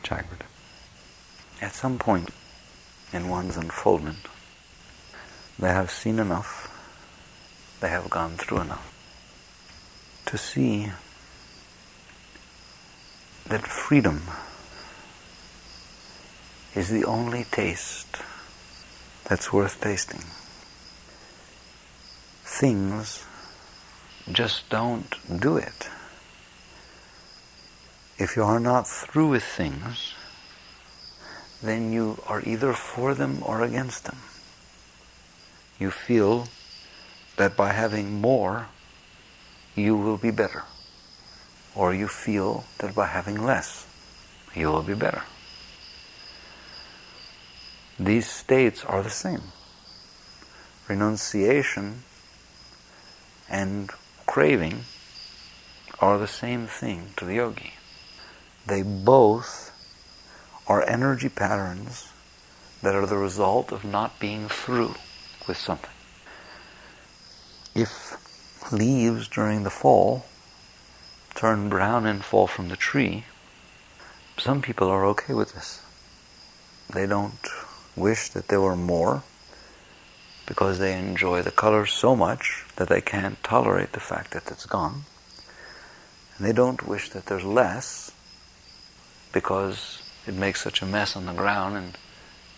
Jagged. At some point in one's unfoldment, they have seen enough, they have gone through enough to see that freedom is the only taste that's worth tasting. Things just don't do it. If you are not through with things, then you are either for them or against them. You feel that by having more, you will be better. Or you feel that by having less, you will be better. These states are the same. Renunciation and craving are the same thing to the yogi. They both are energy patterns that are the result of not being through with something. If leaves during the fall turn brown and fall from the tree, some people are okay with this. They don't wish that there were more because they enjoy the color so much that they can't tolerate the fact that it's gone. And they don't wish that there's less because it makes such a mess on the ground and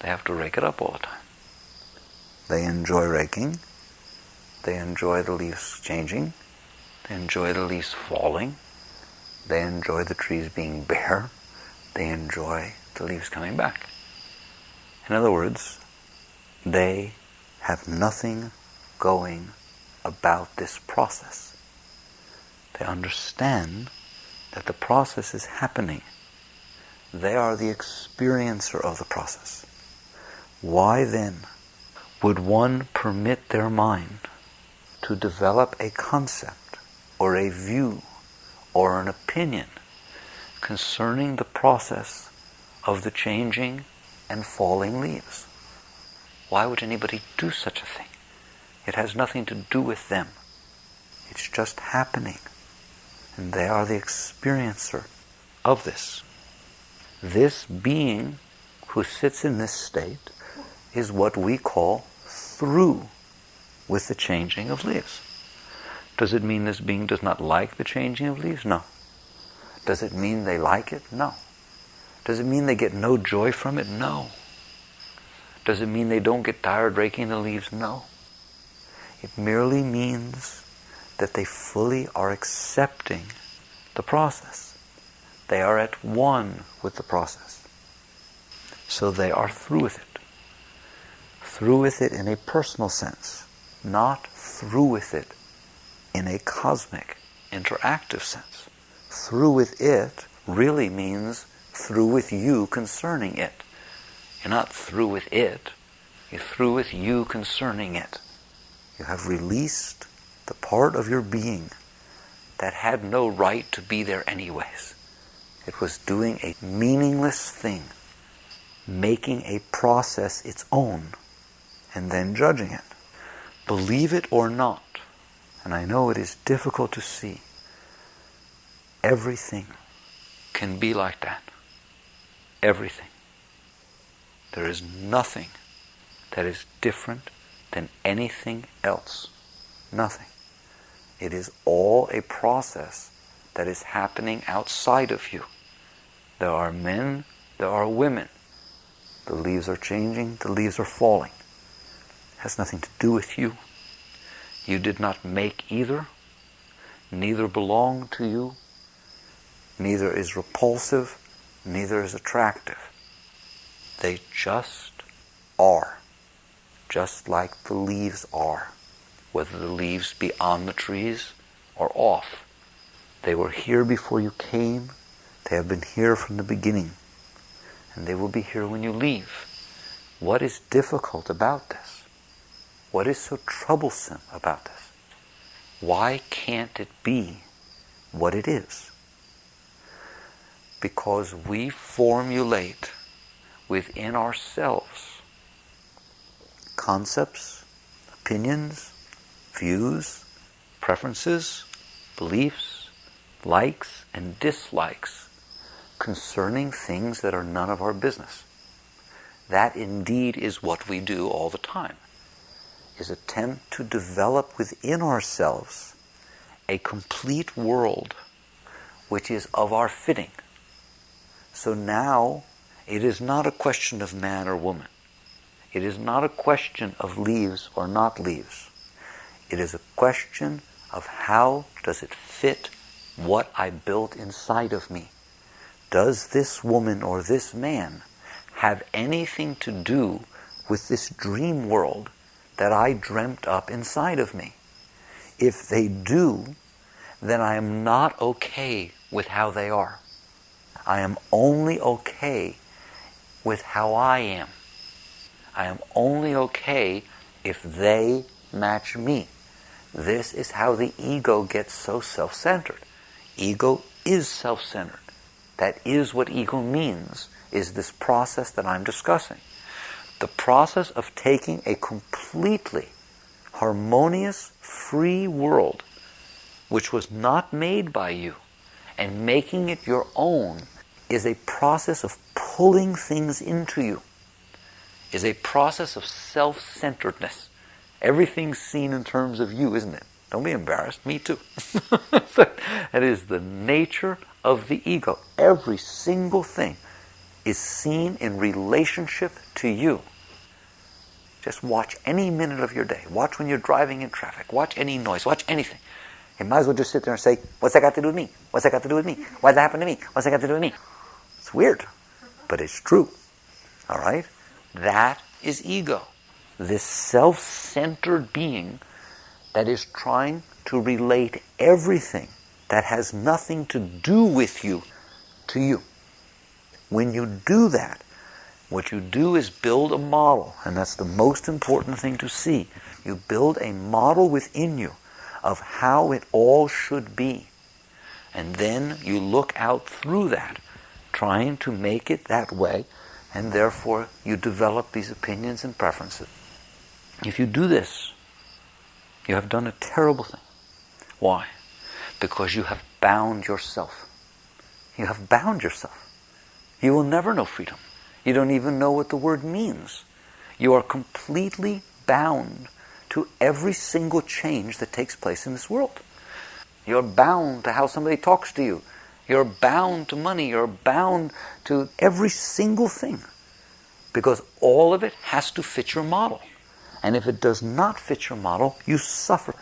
they have to rake it up all the time. They enjoy raking. They enjoy the leaves changing. They enjoy the leaves falling. They enjoy the trees being bare. They enjoy the leaves coming back. In other words, they have nothing going about this process. They understand that the process is happening. They are the experiencer of the process. Why then would one permit their mind to develop a concept or a view or an opinion concerning the process of the changing and falling leaves? Why would anybody do such a thing? It has nothing to do with them. It's just happening. And they are the experiencer of this. This being who sits in this state is what we call through with the changing of leaves. Does it mean this being does not like the changing of leaves? No. Does it mean they like it? No. Does it mean they get no joy from it? No. Does it mean they don't get tired raking the leaves? No. It merely means that they fully are accepting the process. They are at one with the process. So they are through with it. Through with it in a personal sense, not through with it in a cosmic, interactive sense. Through with it really means through with you concerning it. You're not through with it. You're through with you concerning it. You have released the part of your being that had no right to be there anyways. It was doing a meaningless thing, making a process its own, and then judging it. Believe it or not, and I know it is difficult to see, everything can be like that. Everything. There is nothing that is different than anything else. Nothing. It is all a process that is happening outside of you. There are men, there are women. The leaves are changing, the leaves are falling. It has nothing to do with you. You did not make either. Neither belong to you. Neither is repulsive, neither is attractive. They just are. Just like the leaves are. Whether the leaves be on the trees or off. They were here before you came. They have been here from the beginning. And they will be here when you leave. What is difficult about this? What is so troublesome about this? Why can't it be what it is? Because we formulate within ourselves concepts, opinions, views, preferences, beliefs, likes and dislikes concerning things that are none of our business. That indeed is what we do all the time, is attempt to develop within ourselves a complete world which is of our fitting. So now it is not a question of man or woman. It is not a question of leaves or not leaves. It is a question of how does it fit what I built inside of me. Does this woman or this man have anything to do with this dream world that I dreamt up inside of me? If they do, then I am not okay with how they are. I am only okay with how I am. I am only okay if they match me. This is how the ego gets so self-centered. Ego is self-centered. That is what ego means, is this process that I'm discussing. The process of taking a completely harmonious, free world, which was not made by you, and making it your own, is a process of pulling things into you, is a process of self-centeredness. Everything's seen in terms of you, isn't it? Don't be embarrassed. Me too. That is the nature of the ego. Every single thing is seen in relationship to you. Just watch any minute of your day. Watch when you're driving in traffic. Watch any noise. Watch anything. You might as well just sit there and say, what's that got to do with me? What's that got to do with me? Why did that happen to me? What's that got to do with me? It's weird, but it's true. All right? That is ego. This self-centered being that is trying to relate everything that has nothing to do with you to you. When you do that, what you do is build a model, and that's the most important thing to see. You build a model within you of how it all should be. And then you look out through that, trying to make it that way, and therefore you develop these opinions and preferences. If you do this, you have done a terrible thing. Why? Because you have bound yourself. You have bound yourself. You will never know freedom. You don't even know what the word means. You are completely bound to every single change that takes place in this world. You're bound to how somebody talks to you. You're bound to money. You're bound to every single thing. Because all of it has to fit your model. And if it does not fit your model, you suffer.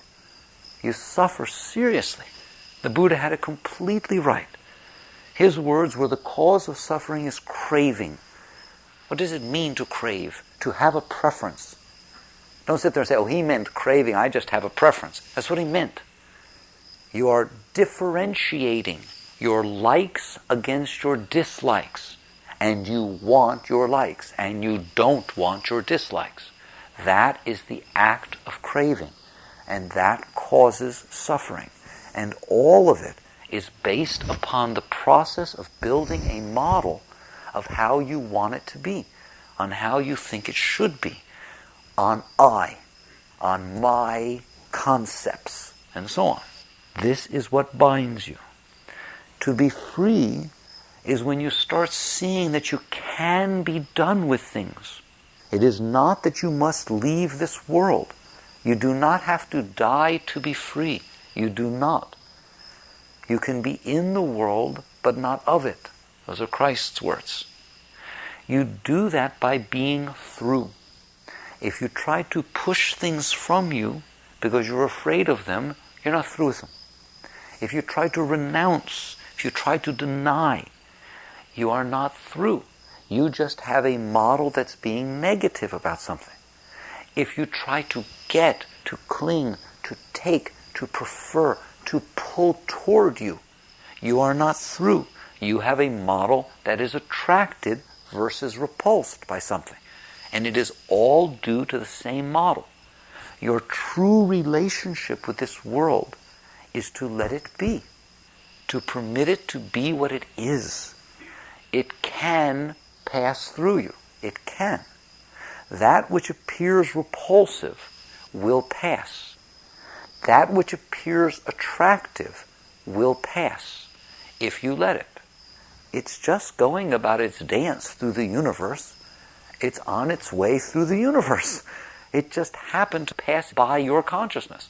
You suffer seriously. The Buddha had it completely right. His words were, the cause of suffering is craving. What does it mean to crave? To have a preference. Don't sit there and say, oh, he meant craving, I just have a preference. That's what he meant. You are differentiating your likes against your dislikes. And you want your likes, and you don't want your dislikes. That is the act of craving. And that causes suffering. And all of it is based upon the process of building a model of how you want it to be, on how you think it should be, on I, on my concepts, and so on. This is what binds you. To be free is when you start seeing that you can be done with things. It is not that you must leave this world. You do not have to die to be free. You do not. You can be in the world, but not of it. Those are Christ's words. You do that by being through. If you try to push things from you because you're afraid of them, you're not through with them. If you try to renounce, if you try to deny, you are not through. You just have a model that's being negative about something. If you try to get, to cling, to take, to prefer, to pull toward you, you are not through. You have a model that is attracted versus repulsed by something. And it is all due to the same model. Your true relationship with this world is to let it be, to permit it to be what it is. It can pass through you. It can. That which appears repulsive will pass. That which appears attractive will pass if you let it. It's just going about its dance through the universe. It's on its way through the universe. It just happened to pass by your consciousness.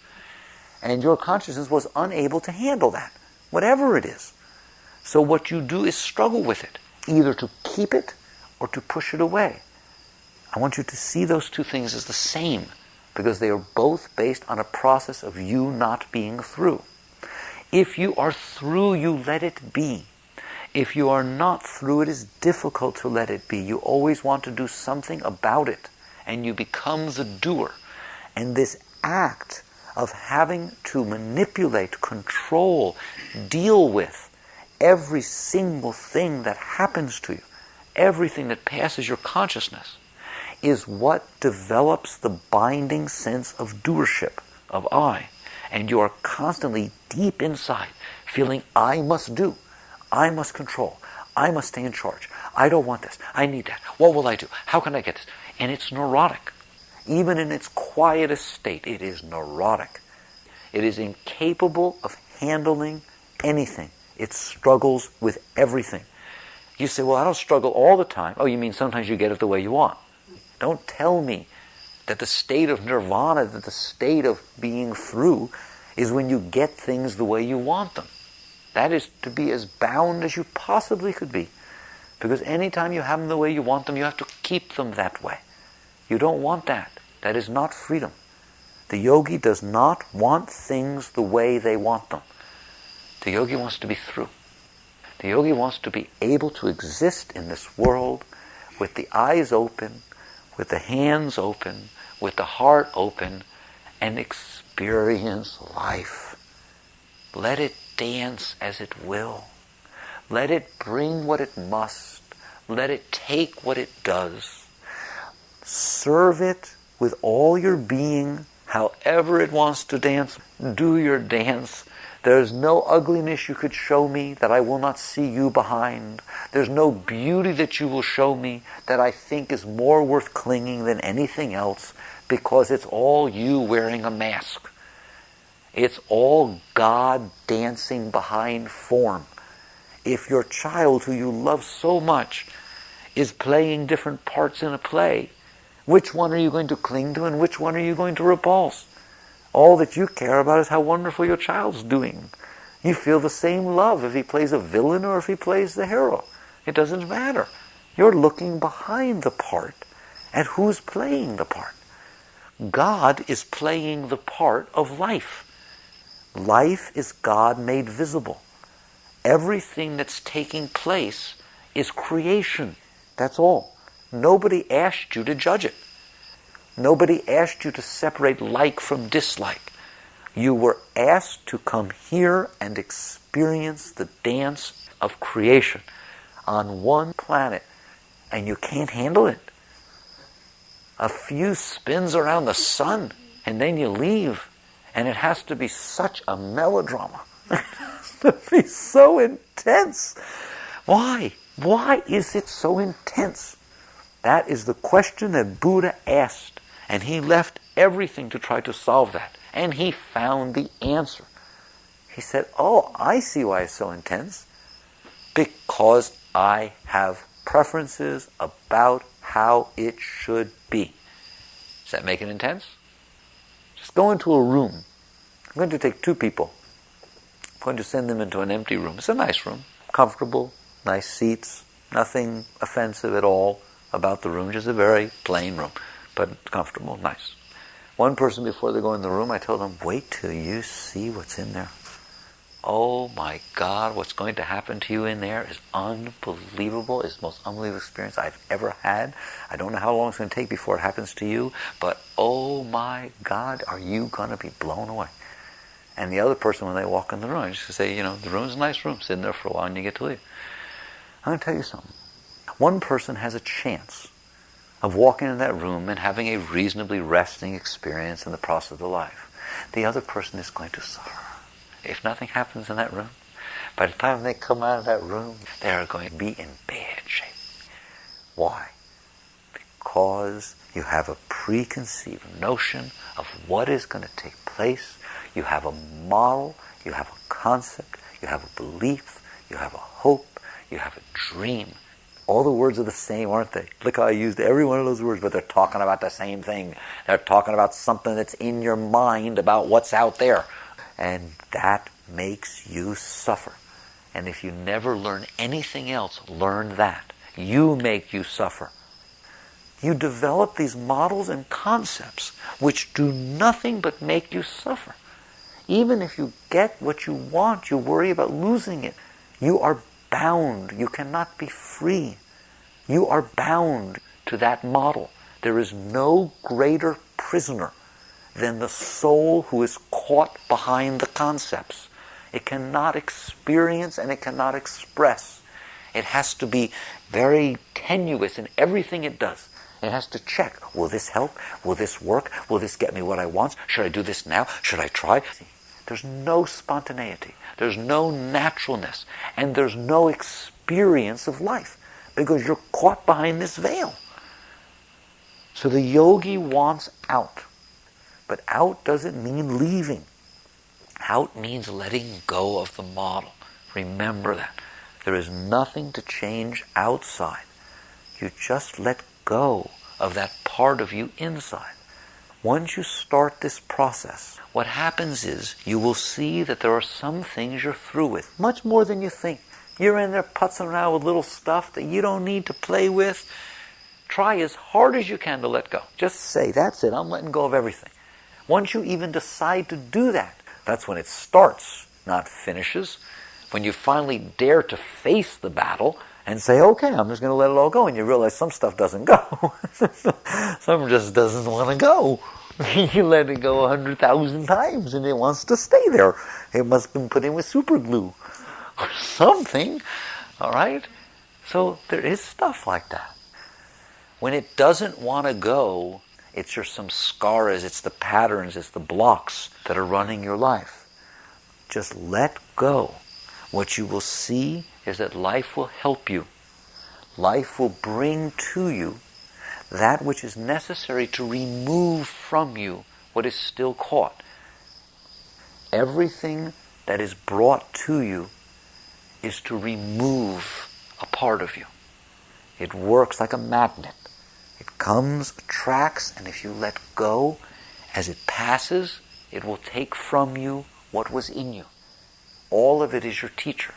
And your consciousness was unable to handle that, whatever it is. So what you do is struggle with it, either to keep it or to push it away. I want you to see those two things as the same, because they are both based on a process of you not being through. If you are through, you let it be. If you are not through, it is difficult to let it be. You always want to do something about it, and you become the doer. And this act of having to manipulate, control, deal with every single thing that happens to you, everything that passes your consciousness, is what develops the binding sense of doership, of I. And you are constantly deep inside feeling, I must do, I must control, I must stay in charge, I don't want this, I need that, what will I do, how can I get this? And it's neurotic. Even in its quietest state, it is neurotic. It is incapable of handling anything. It struggles with everything. You say, well, I don't struggle all the time. Oh, you mean sometimes you get it the way you want. Don't tell me that the state of nirvana, that the state of being through, is when you get things the way you want them. That is to be as bound as you possibly could be. Because anytime you have them the way you want them, you have to keep them that way. You don't want that. That is not freedom. The yogi does not want things the way they want them. The yogi wants to be through. The yogi wants to be able to exist in this world with the eyes open, with the hands open, with the heart open, and experience life. Let it dance as it will. Let it bring what it must. Let it take what it does. Serve it with all your being, however it wants to dance. Do your dance. There's no ugliness you could show me that I will not see you behind. There's no beauty that you will show me that I think is more worth clinging than anything else, because it's all you wearing a mask. It's all God dancing behind form. If your child, who you love so much, is playing different parts in a play, which one are you going to cling to and which one are you going to repulse? All that you care about is how wonderful your child's doing. You feel the same love if he plays a villain or if he plays the hero. It doesn't matter. You're looking behind the part at who's playing the part. God is playing the part of life. Life is God made visible. Everything that's taking place is creation. That's all. Nobody asked you to judge it. Nobody asked you to separate like from dislike. You were asked to come here and experience the dance of creation on one planet, and you can't handle it. A few spins around the sun, and then you leave, and it has to be such a melodrama. It has to be so intense. Why? Why is it so intense? That is the question that Buddha asked, and he left everything to try to solve that. And he found the answer. He said, oh, I see why it's so intense. Because I have preferences about how it should be. Does that make it intense? Just go into a room. I'm going to take two people. I'm going to send them into an empty room. It's a nice room, comfortable, nice seats, nothing offensive at all about the room, just a very plain room, but comfortable, nice. One person, before they go in the room, I told them, wait till you see what's in there. Oh my God, what's going to happen to you in there is unbelievable. It's the most unbelievable experience I've ever had. I don't know how long it's going to take before it happens to you, but oh my God, are you going to be blown away? And the other person, when they walk in the room, I just say, the room's a nice room. Sit in there for a while and you get to leave. I'm going to tell you something. One person has a chance of walking in that room and having a reasonably resting experience in the process of their life. The other person is going to suffer. If nothing happens in that room, by the time they come out of that room, they are going to be in bad shape. Why? Because you have a preconceived notion of what is going to take place. You have a model, you have a concept, you have a belief, you have a hope, You have a dream. All the words are the same, aren't they? Look how I used every one of those words, but they're talking about the same thing. They're talking about something that's in your mind about what's out there. And that makes you suffer. And if you never learn anything else, learn that. You make you suffer. You develop these models and concepts which do nothing but make you suffer. Even if you get what you want, you worry about losing it. You are bound. You cannot be free. You are bound to that model. There is no greater prisoner than the soul who is caught behind the concepts. It cannot experience and it cannot express. It has to be very tenuous in everything it does. It has to check, will this help? Will this work? Will this get me what I want? Should I do this now? Should I try? There's no spontaneity. There's no naturalness. And there's no experience of life because you're caught behind this veil. So the yogi wants out. But out doesn't mean leaving. Out means letting go of the model. Remember that. There is nothing to change outside. You just let go of that part of you inside. Once you start this process, what happens is you will see that there are some things you're through with, much more than you think. You're in there putzing around with little stuff that you don't need to play with. Try as hard as you can to let go. Just say, that's it, I'm letting go of everything. Once you even decide to do that, that's when it starts, not finishes. When you finally dare to face the battle and say, okay, I'm just going to let it all go, and you realize some stuff doesn't go. Some just doesn't want to go. You let it go 100,000 times and it wants to stay there. It must have been put in with super glue or something. All right? So there is stuff like that. When it doesn't want to go, it's your samskaras, it's the patterns, it's the blocks that are running your life. Just let go. What you will see is that life will help you. Life will bring to you that which is necessary to remove from you what is still caught. Everything that is brought to you is to remove a part of you. It works like a magnet. It comes, attracts, and if you let go, as it passes, it will take from you what was in you. All of it is your teacher.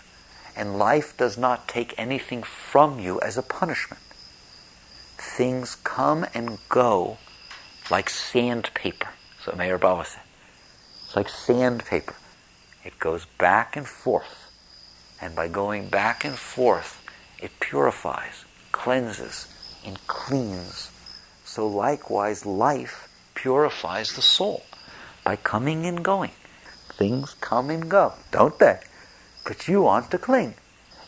And life does not take anything from you as a punishment. Things come and go like sandpaper. So Mayor Baba said. It's like sandpaper. It goes back and forth. And by going back and forth, it purifies, cleanses, and cleans. So likewise, life purifies the soul by coming and going. Things come and go, don't they? But you want to cling.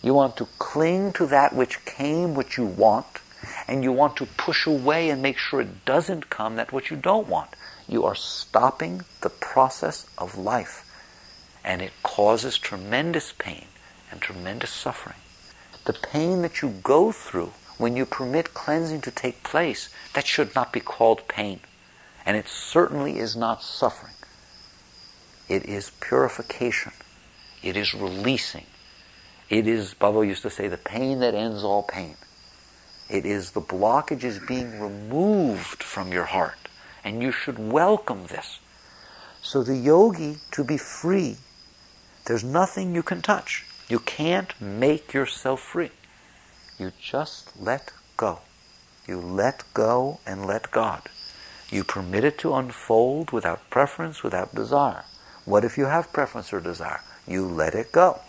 You want to cling to that which came, which you want, and you want to push away and make sure it doesn't come, that which you don't want. You are stopping the process of life, and it causes tremendous pain and tremendous suffering. The pain that you go through when you permit cleansing to take place, that should not be called pain, and it certainly is not suffering. It is purification. It is releasing. It is, Baba used to say, the pain that ends all pain. It is the blockages being removed from your heart. And you should welcome this. So the yogi, to be free, there's nothing you can touch. You can't make yourself free. You just let go. You let go and let God. You permit it to unfold without preference, without desire. What if you have preference or desire? You let it go.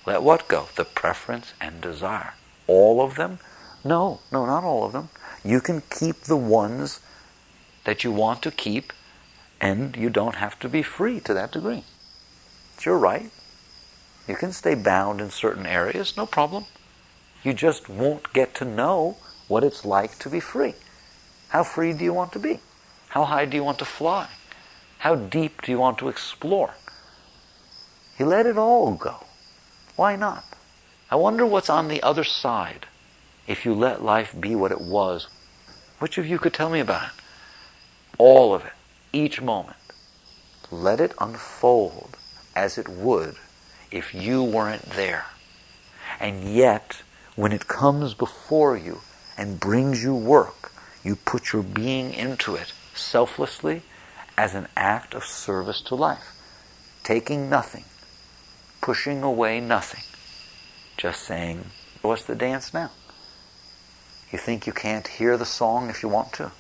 Let what go? The preference and desire. All of them? No, not all of them. You can keep the ones that you want to keep, and you don't have to be free to that degree. It's your right. You can stay bound in certain areas, no problem. You just won't get to know what it's like to be free. How free do you want to be? How high do you want to fly? How deep do you want to explore? You let it all go. Why not? I wonder what's on the other side if you let life be what it was. Which of you could tell me about it? All of it. Each moment. Let it unfold as it would if you weren't there. And yet, when it comes before you and brings you work, you put your being into it selflessly as an act of service to life. Taking nothing, pushing away nothing, just saying, what's the dance now? You think you can't hear the song if you want to.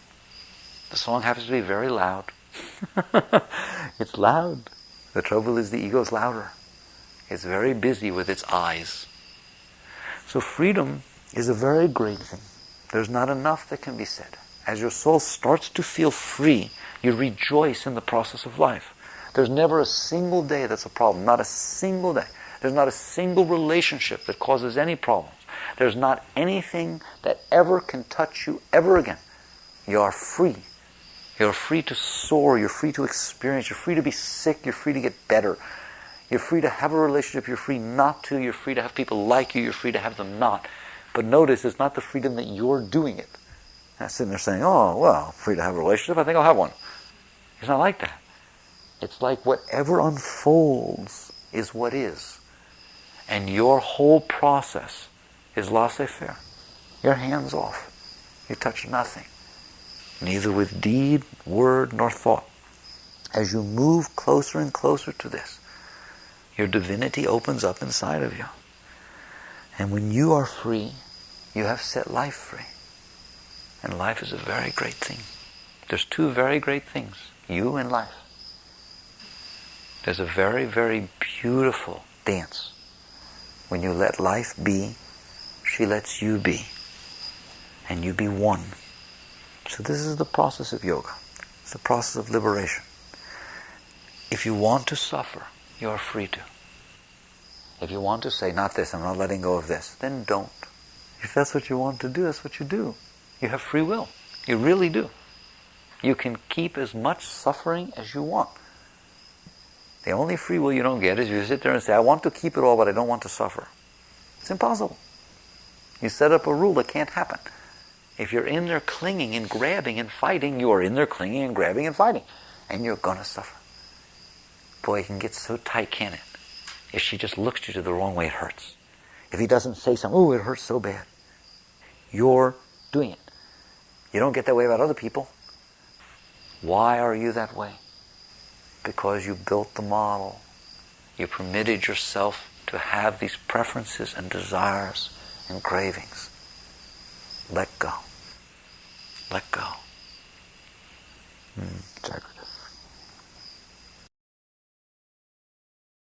The song happens to be very loud. It's loud. The trouble is the ego's louder. It's very busy with its eyes. So freedom is a very great thing. There's not enough that can be said. As your soul starts to feel free, you rejoice in the process of life. There's never a single day that's a problem. Not a single day. There's not a single relationship that causes any problems. There's not anything that ever can touch you ever again. You are free. You're free to soar. You're free to experience. You're free to be sick. You're free to get better. You're free to have a relationship. You're free not to. You're free to have people like you. You're free to have them not. But notice, it's not the freedom that you're doing it. I'm sitting there saying, oh, well, free to have a relationship. I think I'll have one. It's not like that. It's like whatever unfolds is what is. And your whole process is laissez-faire. You're hands off. You touch nothing. Neither with deed, word, nor thought. As you move closer and closer to this, your divinity opens up inside of you. And when you are free, you have set life free. And life is a very great thing. There's two very great things, you and life. There's a very, very beautiful dance. When you let life be, she lets you be. And you be one. So this is the process of yoga. It's the process of liberation. If you want to suffer, you are free to. If you want to say, not this, I'm not letting go of this, then don't. If that's what you want to do, that's what you do. You have free will. You really do. You can keep as much suffering as you want. The only free will you don't get is you sit there and say, I want to keep it all, but I don't want to suffer. It's impossible. You set up a rule that can't happen. If you're in there clinging and grabbing and fighting, you are in there clinging and grabbing and fighting. And you're going to suffer. Boy, it can get so tight, can it? If she just looks at you the wrong way, it hurts. If he doesn't say something, oh, it hurts so bad. You're doing it. You don't get that way about other people. Why are you that way? Because you built the model. You permitted yourself to have these preferences and desires and cravings. Let go. Let go. Exactly.